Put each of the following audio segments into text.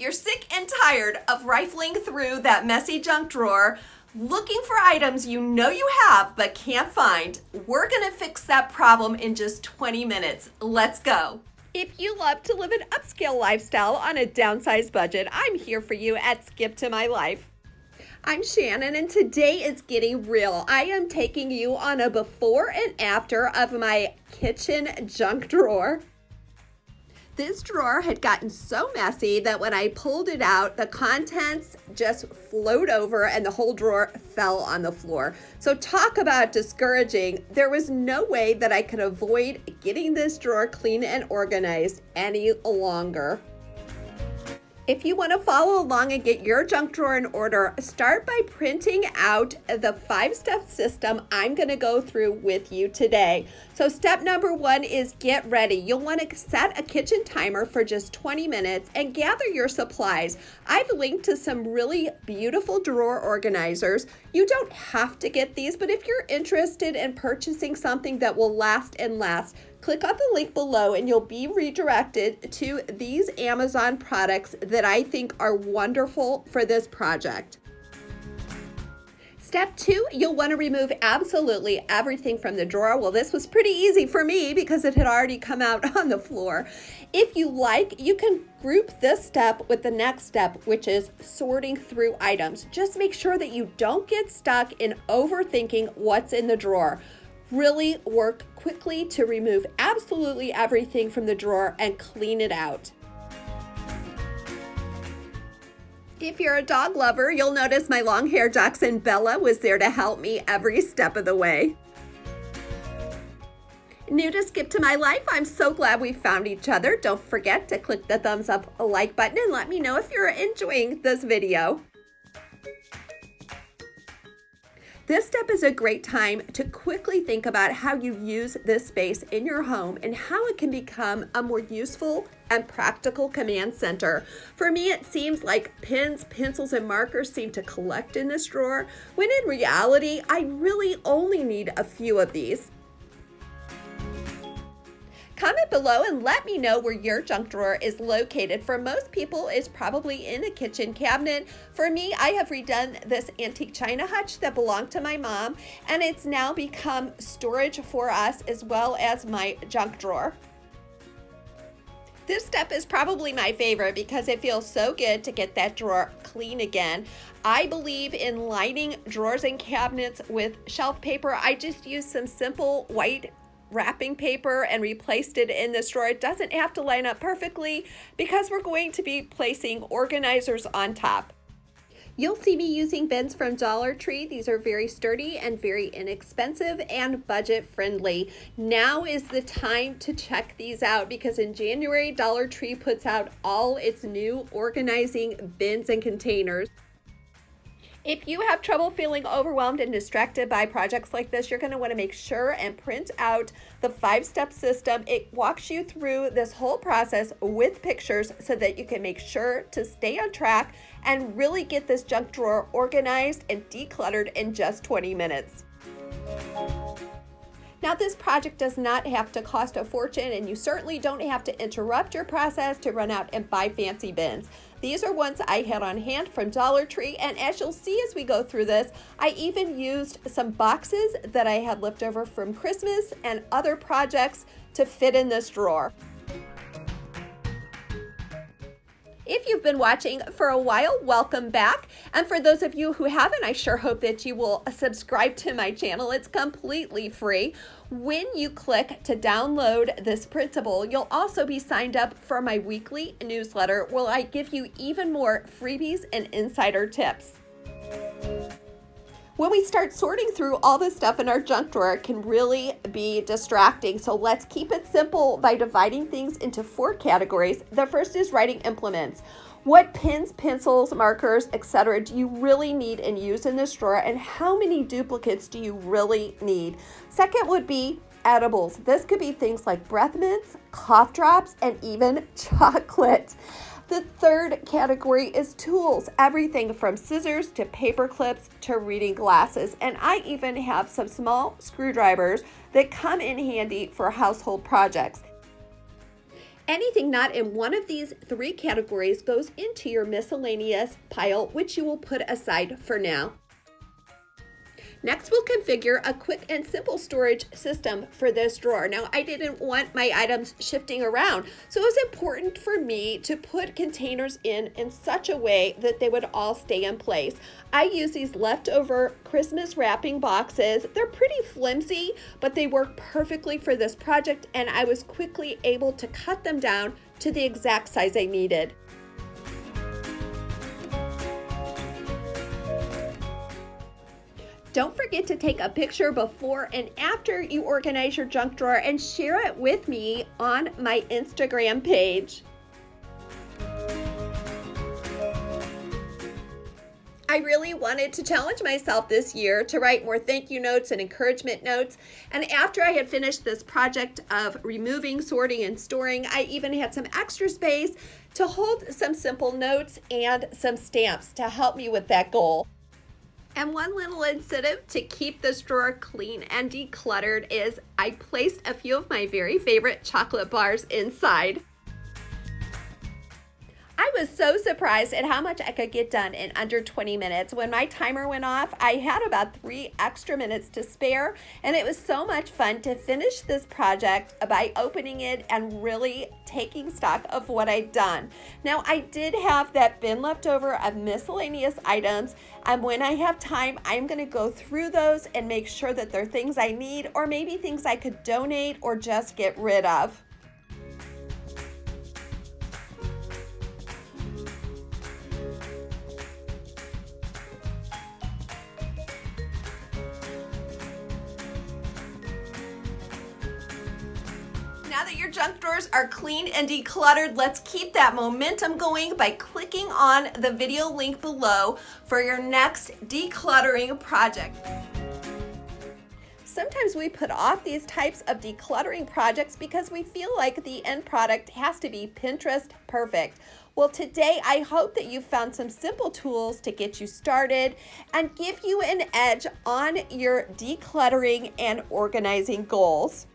you're sick and tired of rifling through that messy junk drawer, looking for items you know you have but can't find, we're gonna fix that problem in just 20 minutes. Let's go. If you love to live an upscale lifestyle on a downsized budget, I'm here for you at Skip to My Life. I'm Shannon, and today is getting real. I am taking you on a before and after of my kitchen junk drawer. This drawer had gotten so messy that when I pulled it out, the contents just flowed over and the whole drawer fell on the floor. So talk about discouraging. There was no way that I could avoid getting this drawer clean and organized any longer. If you want to follow along and get your junk drawer in order, start by printing out the 5-step system I'm going to go through with you today. So step number 1 is get ready. You'll want to set a kitchen timer for just 20 minutes and gather your supplies. I've linked to some really beautiful drawer organizers. You don't have to get these, but if you're interested in purchasing something that will last and last, click on the link below and you'll be redirected to these Amazon products that I think are wonderful for this project. Step 2, you'll want to remove absolutely everything from the drawer. Well, this was pretty easy for me because it had already come out on the floor. If you like, you can group this step with the next step, which is sorting through items. Just make sure that you don't get stuck in overthinking what's in the drawer. Really work quickly to remove absolutely everything from the drawer and clean it out. If you're a dog lover, you'll notice my long-haired dachshund Bella was there to help me every step of the way. New to Skip to My Life, I'm so glad we found each other. Don't forget to click the thumbs up like button and let me know if you're enjoying this video. This step is a great time to quickly think about how you use this space in your home and how it can become a more useful and practical command center. For me, it seems like pens, pencils, and markers seem to collect in this drawer, when in reality, I really only need a few of these. Comment below and let me know where your junk drawer is located. For most people, it's probably in a kitchen cabinet. For me, I have redone this antique china hutch that belonged to my mom, and it's now become storage for us as well as my junk drawer. This step is probably my favorite because it feels so good to get that drawer clean again. I believe in lining drawers and cabinets with shelf paper. I just used some simple white wrapping paper and replaced it in this drawer. It doesn't have to line up perfectly because we're going to be placing organizers on top. You'll see me using bins from Dollar Tree. These are very sturdy and very inexpensive and budget friendly. Now is the time to check these out because in January, Dollar Tree puts out all its new organizing bins and containers. If you have trouble feeling overwhelmed and distracted by projects like this, you're going to want to make sure and print out the 5-step system. It walks you through this whole process with pictures so that you can make sure to stay on track and really get this junk drawer organized and decluttered in just 20 minutes. Now, this project does not have to cost a fortune, and you certainly don't have to interrupt your process to run out and buy fancy bins. These are ones I had on hand from Dollar Tree, and as you'll see as we go through this, I even used some boxes that I had left over from Christmas and other projects to fit in this drawer. If you've been watching for a while, welcome back. And for those of you who haven't, I sure hope that you will subscribe to my channel. It's completely free. When you click to download this printable, you'll also be signed up for my weekly newsletter where I give you even more freebies and insider tips. When we start sorting through all this stuff in our junk drawer, it can really be distracting. So let's keep it simple by dividing things into 4 categories. The first is writing implements. What pens, pencils, markers, etc. do you really need and use in this drawer, and how many duplicates do you really need? Second would be edibles. This could be things like breath mints, cough drops, and even chocolate. The third category is tools, everything from scissors to paper clips to reading glasses. And I even have some small screwdrivers that come in handy for household projects. Anything not in one of these 3 categories goes into your miscellaneous pile, which you will put aside for now. Next, we'll configure a quick and simple storage system for this drawer. Now, I didn't want my items shifting around, so it was important for me to put containers in such a way that they would all stay in place. I use these leftover Christmas wrapping boxes. They're pretty flimsy, but they work perfectly for this project, and I was quickly able to cut them down to the exact size I needed. Don't forget to take a picture before and after you organize your junk drawer and share it with me on my Instagram page. I really wanted to challenge myself this year to write more thank you notes and encouragement notes. And after I had finished this project of removing, sorting, and storing, I even had some extra space to hold some simple notes and some stamps to help me with that goal. And one little incentive to keep this drawer clean and decluttered is I placed a few of my very favorite chocolate bars inside. I was so surprised at how much I could get done in under 20 minutes. When my timer went off, I had about 3 extra minutes to spare, and it was so much fun to finish this project by opening it and really taking stock of what I'd done. Now, I did have that bin left over of miscellaneous items, and when I have time, I'm going to go through those and make sure that they're things I need or maybe things I could donate or just get rid of. Now that your junk drawers are clean and decluttered, let's keep that momentum going by clicking on the video link below for your next decluttering project. Sometimes we put off these types of decluttering projects because we feel like the end product has to be Pinterest perfect. Well, today I hope that you found some simple tools to get you started and give you an edge on your decluttering and organizing goals.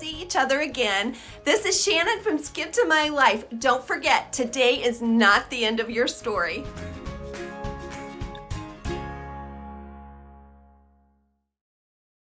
Each other again. This is Shannon from Skip to My Life. Don't forget, today is not the end of your story.